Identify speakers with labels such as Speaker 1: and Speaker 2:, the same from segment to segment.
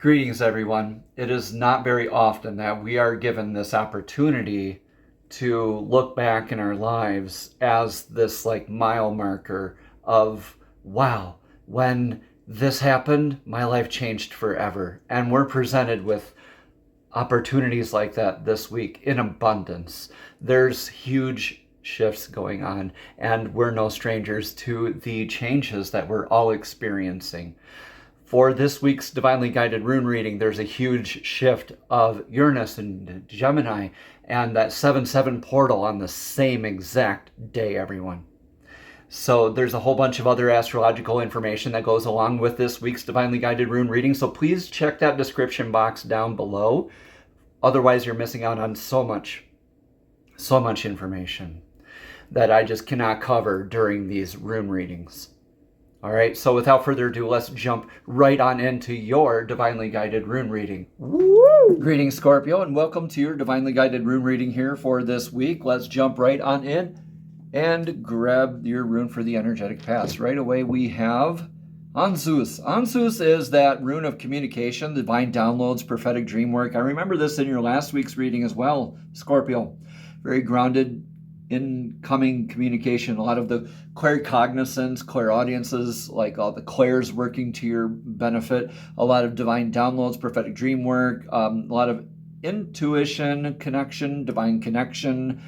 Speaker 1: Greetings, everyone. It is not very often that we are given this opportunity to look back in our lives as this mile marker of, wow, when this happened, my life changed forever. And we're presented with opportunities like that this week in abundance. There's huge shifts going on, and we're no strangers to the changes that we're all experiencing. For this week's Divinely Guided Rune reading, there's a huge shift of Uranus and Gemini and that 7-7 portal on the same exact day, everyone. So there's a whole bunch of other astrological information that goes along with this week's Divinely Guided Rune reading, so please check that description box down below. Otherwise, you're missing out on so much information that I just cannot cover during these rune readings. All right, so without further ado, let's jump right on into your Divinely Guided Rune reading. Woo! Greetings, Scorpio, and welcome to your Divinely Guided Rune reading here for this week. Let's jump right on in and grab your rune for the energetic pass. Right away, we have Anzus. Anzus is that rune of communication, divine downloads, prophetic dream work. I remember this in your last week's reading as well, Scorpio. Very grounded, incoming communication, a lot of the claircognizance, clairaudiences, like all the clairs working to your benefit, a lot of divine downloads, prophetic dream work, a lot of intuition, connection, divine connection,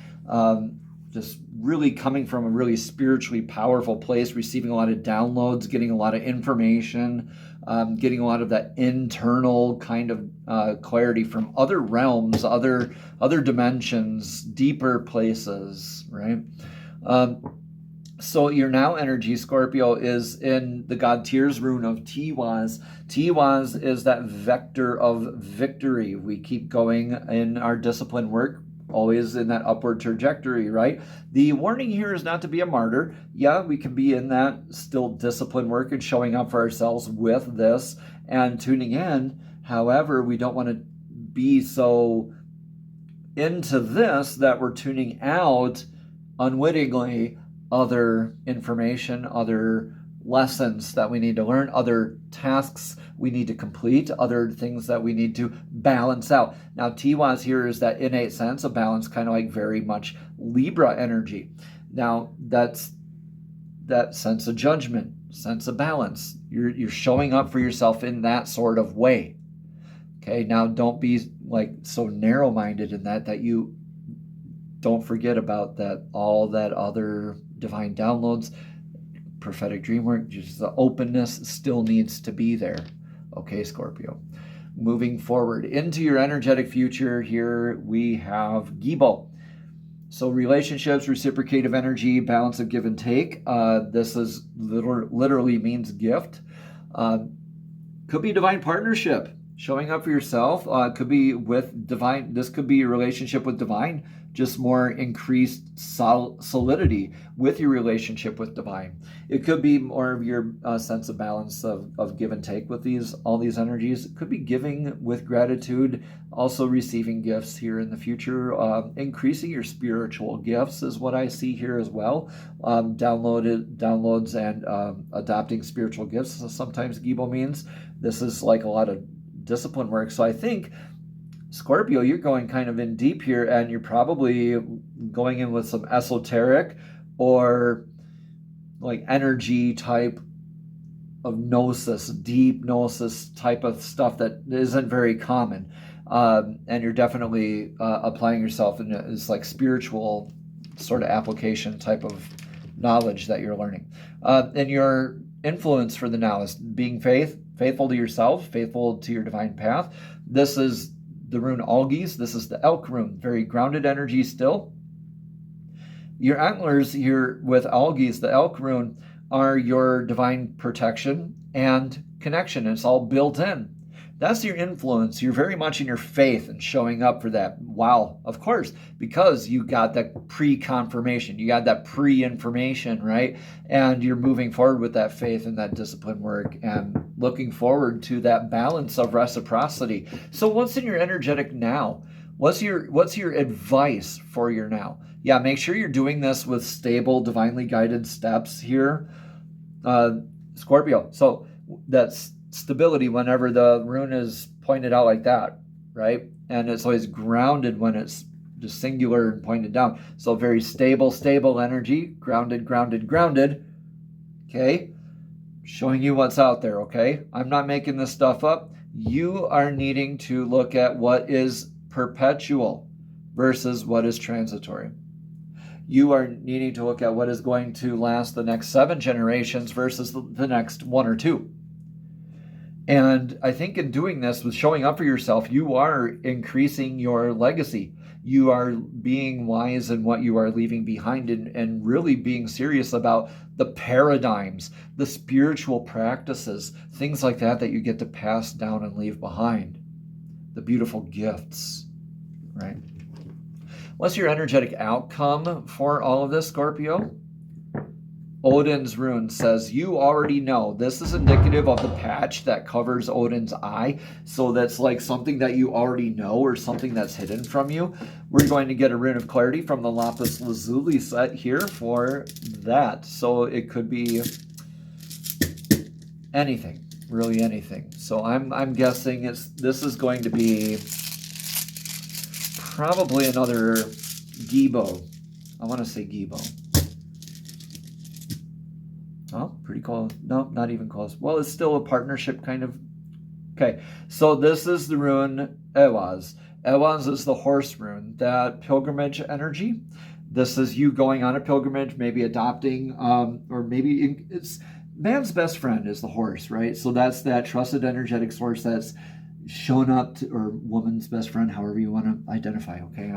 Speaker 1: just really coming from a really spiritually powerful place, receiving a lot of downloads, getting a lot of information, getting a lot of that internal kind of clarity from other realms, other dimensions, deeper places, right? So your now energy, Scorpio, is in the God Tears rune of Tiwaz. Tiwaz is that vector of victory. We keep going in our discipline work, always in that upward trajectory, right? The warning here is not to be a martyr. Yeah, we can be in that still discipline work and showing up for ourselves with this and tuning in. However, we don't want to be so into this that we're tuning out unwittingly other information, other lessons that we need to learn, other tasks we need to complete, other things that we need to balance out. Now, Tiwaz here is that innate sense of balance, kind of like very much Libra energy. Now, that's that sense of judgment, sense of balance. You're showing up for yourself in that sort of way. Okay, now don't be so narrow-minded in that you don't forget about that, all that other divine downloads, prophetic dream work, just the openness still needs to be there. Okay, Scorpio. Moving forward into your energetic future, here we have Gibo. So relationships, reciprocative energy, balance of give and take. This is literally means gift. Could be divine partnership, showing up for yourself. Could be with divine. This could be a relationship with divine, just more increased solidity with your relationship with divine. It could be more of your sense of balance of give and take with all these energies. It could be giving with gratitude, also receiving gifts here in the future. Increasing your spiritual gifts is what I see here as well. Downloads and adopting spiritual gifts. Sometimes Gibo means this is like a lot of discipline work. So I think, Scorpio, you're going kind of in deep here, and you're probably going in with some esoteric or energy type of gnosis, deep gnosis type of stuff that isn't very common. And you're definitely applying yourself in this spiritual sort of application type of knowledge that you're learning. And your influence for the now is being faithful to yourself, faithful to your divine path. This is the rune Algies. This is the elk rune. Very grounded energy still. Your antlers here with Algies, the elk rune, are your divine protection and connection. It's all built in. That's your influence. You're very much in your faith and showing up for that. Wow, of course, because you got that pre-confirmation. You got that pre-information, right? And you're moving forward with that faith and that discipline work and looking forward to that balance of reciprocity. So what's in your energetic now? What's your advice for your now? Yeah, make sure you're doing this with stable, divinely guided steps here, Scorpio. So that's stability whenever the rune is pointed out like that, right? And it's always grounded when it's just singular and pointed down. So very stable energy, grounded. Okay? Showing you what's out there, okay? I'm not making this stuff up. You are needing to look at what is perpetual versus what is transitory. You are needing to look at what is going to last the next 7 generations versus the next 1 or 2. And I think in doing this, with showing up for yourself, you are increasing your legacy. You are being wise in what you are leaving behind, and really being serious about the paradigms, the spiritual practices, things like that you get to pass down and leave behind. The beautiful gifts, right? What's your energetic outcome for all of this, Scorpio? Odin's rune says, you already know. This is indicative of the patch that covers Odin's eye. So that's like something that you already know, or something that's hidden from you. We're going to get a rune of clarity from the lapis lazuli set here for that. So it could be anything, really anything. So I'm guessing this is going to be probably another Gibo. I want to say Gibo. Oh, pretty close. No, not even close. Well, it's still a partnership kind of. Okay, so this is the rune Ewaz. Ewaz is the horse rune, that pilgrimage energy. This is you going on a pilgrimage, maybe adopting, or maybe it's man's best friend is the horse, right? So that's that trusted energetic source that's shown up to, or woman's best friend, however you want to identify, okay?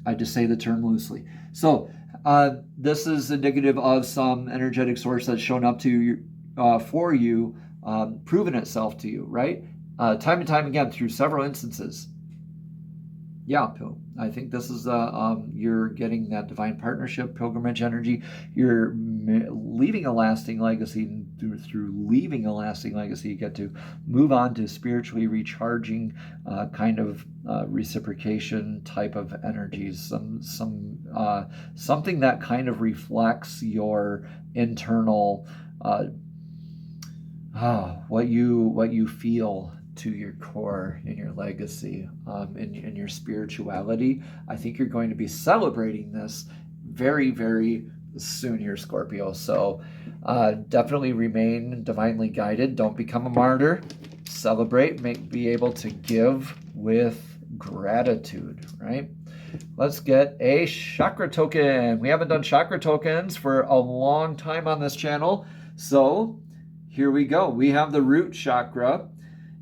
Speaker 1: I just say the term loosely. So this is indicative of some energetic source that's shown up to you, for you, proven itself to you, right? Time and time again through several instances. Yeah, I think this is you're getting that divine partnership, pilgrimage energy. You're leaving a lasting legacy, and through leaving a lasting legacy, you get to move on to spiritually recharging kind of reciprocation type of energies. Something that kind of reflects your internal what you feel to your core, in your legacy, in your spirituality. I think you're going to be celebrating this very, very soon here, Scorpio. So definitely remain divinely guided. Don't become a martyr. Celebrate. Be able to give with gratitude, right? Let's get a chakra token. We haven't done chakra tokens for a long time on this channel. So here we go. We have the root chakra.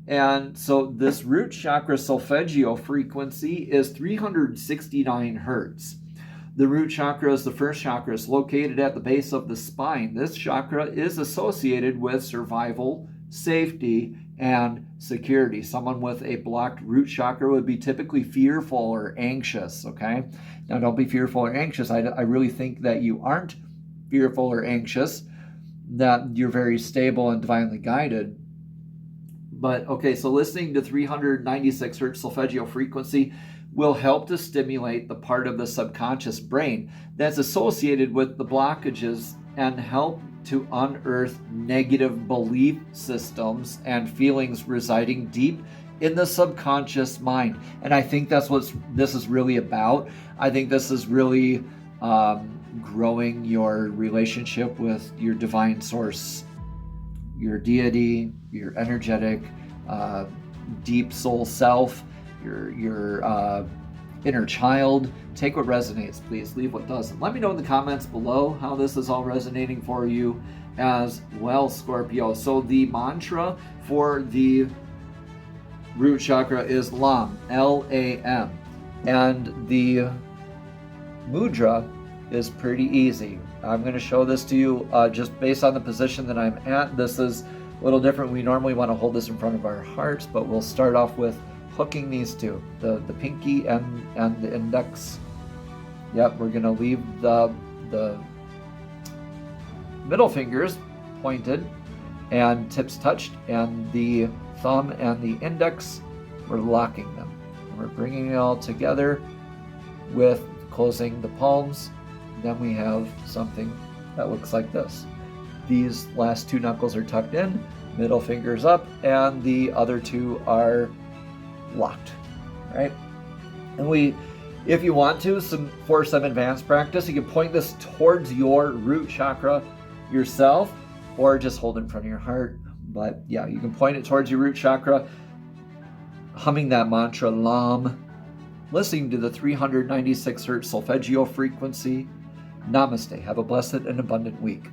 Speaker 1: And so this root chakra solfeggio frequency is 369 hertz. The root chakra is the first chakra. It's located at the base of the spine. This chakra is associated with survival, safety, and security. Someone with a blocked root chakra would be typically fearful or anxious, okay? Now, don't be fearful or anxious. I really think that you aren't fearful or anxious, that you're very stable and divinely guided. But, okay, so listening to 396 hertz solfeggio frequency will help to stimulate the part of the subconscious brain that's associated with the blockages and help to unearth negative belief systems and feelings residing deep in the subconscious mind. And I think that's what this is really about. I think this is really growing your relationship with your divine source, your deity, your energetic, deep soul self, your inner child. Take what resonates, please. Leave what doesn't. Let me know in the comments below how this is all resonating for you as well, Scorpio. So the mantra for the root chakra is LAM, L-A-M. And the mudra is pretty easy. I'm going to show this to you just based on the position that I'm at. This is a little different. We normally want to hold this in front of our hearts, but we'll start off with hooking these two, the pinky and the index. Yep, we're going to leave the middle fingers pointed and tips touched, and the thumb and the index, we're locking them. And we're bringing it all together with closing the palms. Then we have something that looks like this. These last two knuckles are tucked in. middle finger's up, and the other two are locked, right? And if you want to, for some advanced practice, you can point this towards your root chakra yourself, or just hold it in front of your heart. But yeah, you can point it towards your root chakra, humming that mantra LAM, listening to the 396 hertz solfeggio frequency. Namaste. Have a blessed and abundant week.